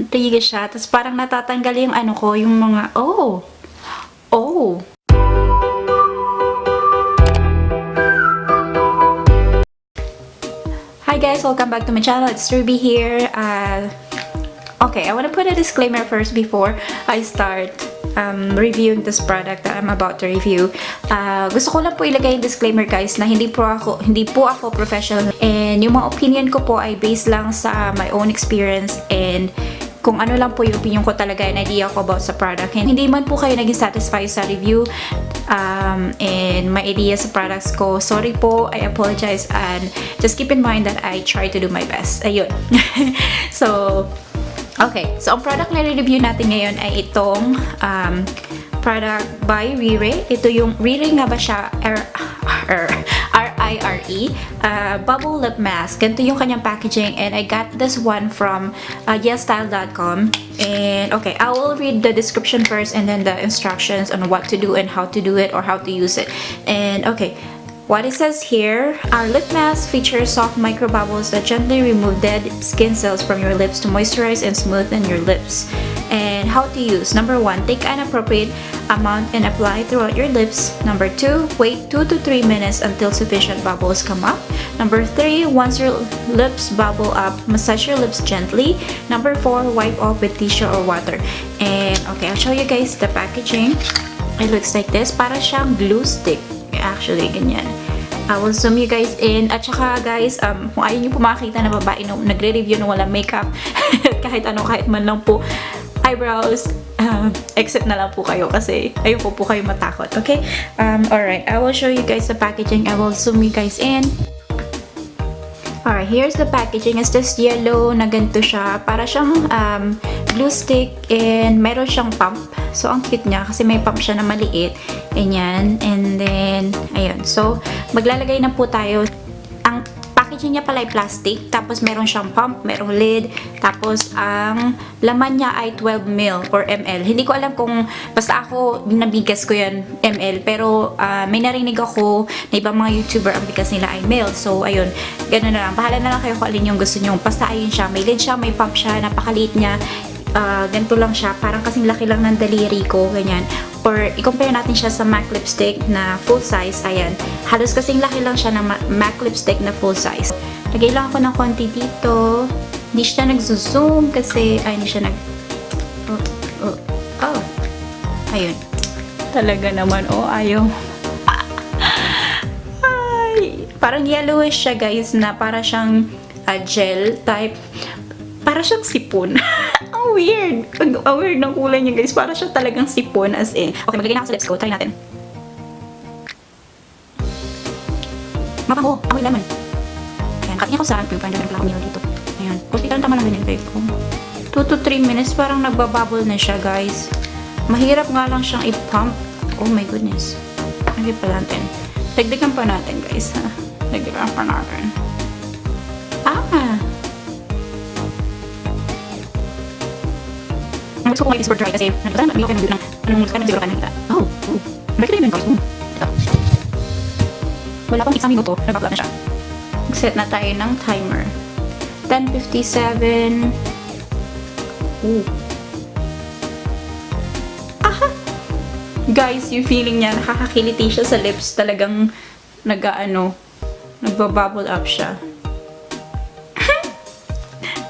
Tigas siya. Tapos parang natatanggal yung ano ko, yung mga, oh. Hi guys, welcome back to my channel. It's Ruby here. Okay, I want to put a disclaimer first before I start reviewing this product that I'm about to review. Gusto ko lang po ilagay yung disclaimer guys na hindi po ako professional, and yung mga opinion ko po ay based lang sa my own experience and kung ano lang po yung opinion ko talaga and idea ko about sa product. And hindi man po kayo naging satisfied sa review and my idea sa products ko, sorry po, I apologize, and just keep in mind that I try to do my best. Ayun. So, okay. So, ang product na review natin ngayon ay itong product by Rire. Ito yung Rire nga ba siya? R-I-R-E. Bubble Lip Mask. Ganito yung kanyang packaging, and I got this one from yesstyle.com. And okay, I will read the description first and then the instructions on what to do and how to do it or how to use it. And okay, what it says here, our lip mask features soft micro bubbles that gently remove dead skin cells from your lips to moisturize and smoothen your lips. And how to use: number 1, take an appropriate amount and apply throughout your lips. Number 2, wait 2 to 3 minutes until sufficient bubbles come up. Number 3, once your lips bubble up, massage your lips gently. Number 4, wipe off with tissue or water. And okay, I'll show you guys the packaging. It looks like this. Para siyang glue stick. Actually, ganyan. I will zoom you guys in. At saka guys, kung ayaw nyo po makakita na babae no, nagre-review na walang makeup, kahit man lang po, eyebrows, except na lang po kayo kasi ayun po kayo matakot. Okay? Alright, I will show you guys the packaging. I will zoom you guys in. Alright, here's the packaging. It's this yellow na ganito siya. Para siyang glue stick, and meron siyang pump. So, ang cute niya kasi may pump siya na maliit. Ganyan. And then, ayun. So, maglalagay na po tayo. Ang packaging niya pala ay plastic. Tapos, meron siyang pump, merong lid. Tapos, ang laman niya ay 12 ml or ml. Hindi ko alam kung, basta ako, nabigas ko yan ml. Pero, may narinig ako na ibang mga YouTuber, ang bigas nila ay ml. So, ayun. Ganun na lang. Bahala na lang kayo kung alin yung gusto nyo. Basta, ayun siya. May lid siya, may pump siya, napakaliit niya. Ganito lang siya, parang kasing laki lang ng daliri ko, ganyan. Or i-compare natin siya sa MAC lipstick na full size. Ayan, halos kasing laki lang siya ng MAC lipstick na full size. Lagay lang ako ng konti dito. Hindi siya nagzo-zoom kasi hindi siya ayun, talaga naman, ayaw. Ay, parang yellowish siya guys, na para siyang gel type, para siyang sipon. Ang weird. Ang weird ng kulay niya guys. Para siya talagang sipon as in. Okay, maglagay na ako sa lips ko. Try natin. Mabango. Amoy lemon. Ayan. Cut niya ako sa pink. Parang dami pala ako nila dito. Ayan. Hospital tama lang ganyan guys. 2 to 3 minutes. Parang nagbabubble na siya guys. Mahirap nga lang siyang i-pump. Oh my goodness. Lagay pa natin. Dagdagan pa natin guys. Dagdagan pa natin. Gusto ko ngayon is for dry kasi nagkakaroon na ng anong siguro ka nakita. Bakit na yun guys? Ito. Wala pang isang minuto, nabakla na siya. Mag-set na tayo ng timer. 10:57. Guys, yung feeling niya, nakakakiliti siya sa lips. Talagang nagbabubble up siya.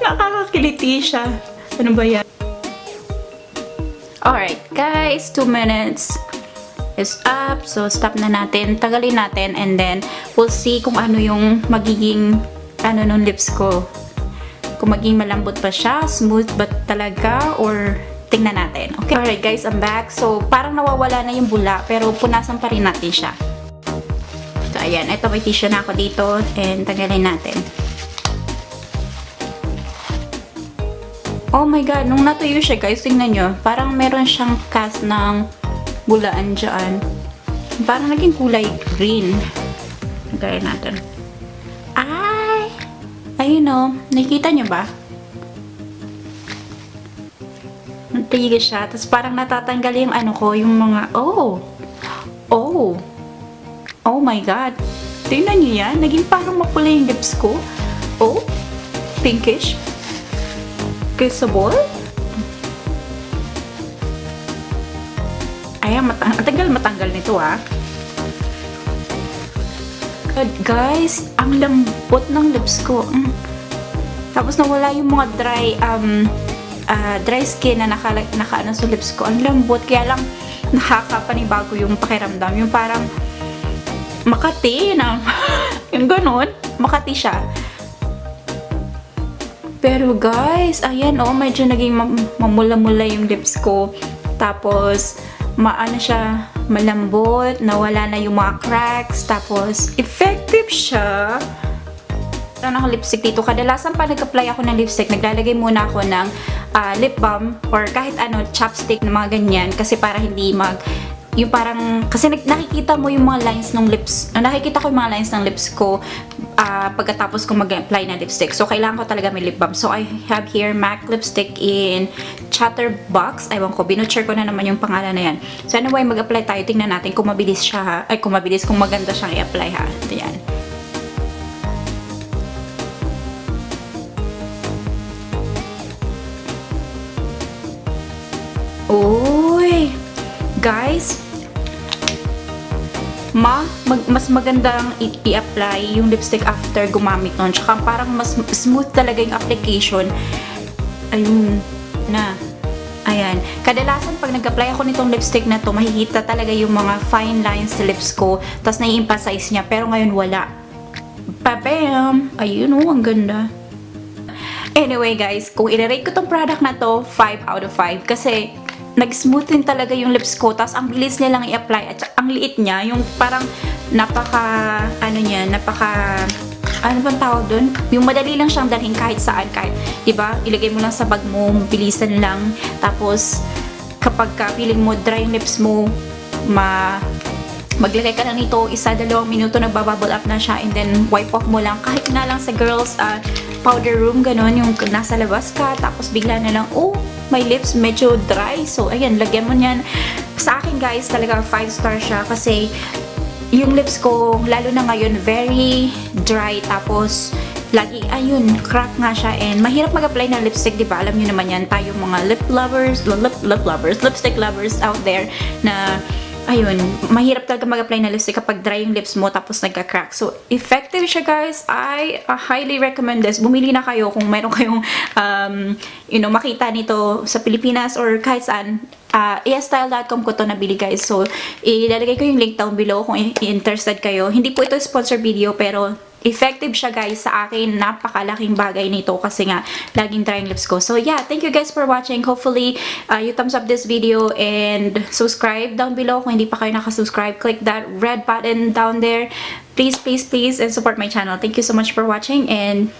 Nakakakiliti siya. Ano ba yan? Alright, guys, 2 minutes is up. So, stop na natin. Tagalin natin. And then, we'll see kung ano yung magiging, nung lips ko. Kung magiging malambot pa siya, smooth ba talaga, or tingnan natin. Okay, alright guys, I'm back. So, parang nawawala na yung bula, pero punasan pa rin natin siya. So, ayan. Ito, may tissue na ako dito. And, tagalin natin. Oh my god, nung natuyo siya guys, tingnan nyo, parang meron siyang cast ng bulaan dyan. Parang naging kulay green. Gaya natin. Ayun o, nakikita nyo ba? Tigas siya, tapos parang natatanggal yung ko, yung mga, oh my god. Tingnan nyo yan, naging parang makulay yung lips ko. Oh, pinkish. Kissable. Ayan, matanggal nito ah. God, guys, ang lambot ng lips ko. Tapos nawala yung mga dry skin na nakaano sa lips ko. Ang lambot, kaya lang nakakapanibago yung pakiramdam. Yung parang Makati na. Yung ganun, Makati siya. Pero guys, ayan oh, medyo naging mamula-mula yung lips ko. Tapos, maano siya, malambot, nawala na yung mga cracks, tapos effective siya. Naka-lipstick dito. Kadalasan pa nag-apply ako ng lipstick, naglalagay muna ako ng lip balm or kahit ano, chapstick na mga ganyan kasi para hindi yung parang, kasi nakikita mo yung mga lines ng lips, nakikita ko yung mga lines ng lips ko pagkatapos ko mag-apply ng lipstick. So, kailangan ko talaga may lip balm. So, I have here MAC lipstick in Chatterbox. Ewan ko, binutcher ko na naman yung pangalan na yan. So, anyway, mag-apply tayo. Tingnan natin kung mabilis siya ha. Ay, kung mabilis, kung maganda siyang i-apply ha. Ito yan. Uy! Guys, mas magandang i-apply yung lipstick after gumamit nun. Tsaka parang mas smooth talaga yung application. Ayun na. Ayan. Kadalasan pag nag-apply ako nitong lipstick na to, makikita talaga yung mga fine lines sa lips ko. Tapos nai-emphasize niya. Pero ngayon wala. Papam! Ayun oh, ang ganda. Anyway guys, kung i-rate ko tong product na to, 5 out of 5. Kasi nag-smoothen talaga yung lips ko, tapos ang bilis niya lang i-apply at ang liit niya, yung parang ano bang tawag dun? Yung madali lang siyang dalhin kahit saan, kahit, diba? Ilagay mo lang sa bag mo, bilisan lang, tapos kapag feeling mo dry yung lips mo, maglagay ka lang nito, 1-2 minuto, nagbabubble up na siya, and then wipe off mo lang, kahit na lang sa girls powder room, ganun, yung nasa labas ka, tapos bigla na lang, oh, my lips medyo dry. So, ayan, lagyan mo niyan. Sa akin, guys, talaga 5-star siya kasi yung lips ko, lalo na ngayon, very dry. Tapos, lagi, ayun, crack nga siya. And mahirap mag-apply ng lipstick, diba? Alam nyo naman yan, tayo mga lipstick lovers out there na ayun, mahirap talaga mag-apply na lipstick kapag dry yung lips mo tapos nagka-crack. So, effective siya guys. I highly recommend this. Bumili na kayo kung mayroon kayong makita nito sa Pilipinas or kahit saan. Style.com ko to nabili guys. So, ilalagay ko yung link down below kung interested kayo. Hindi po ito sponsor video pero effective siya guys sa akin. Napakalaking bagay nito kasi nga laging dry yung lips ko. So yeah, thank you guys for watching. Hopefully you thumbs up this video and subscribe down below kung hindi pa kayo nakasubscribe. Click that red button down there. Please and support my channel. Thank you so much for watching and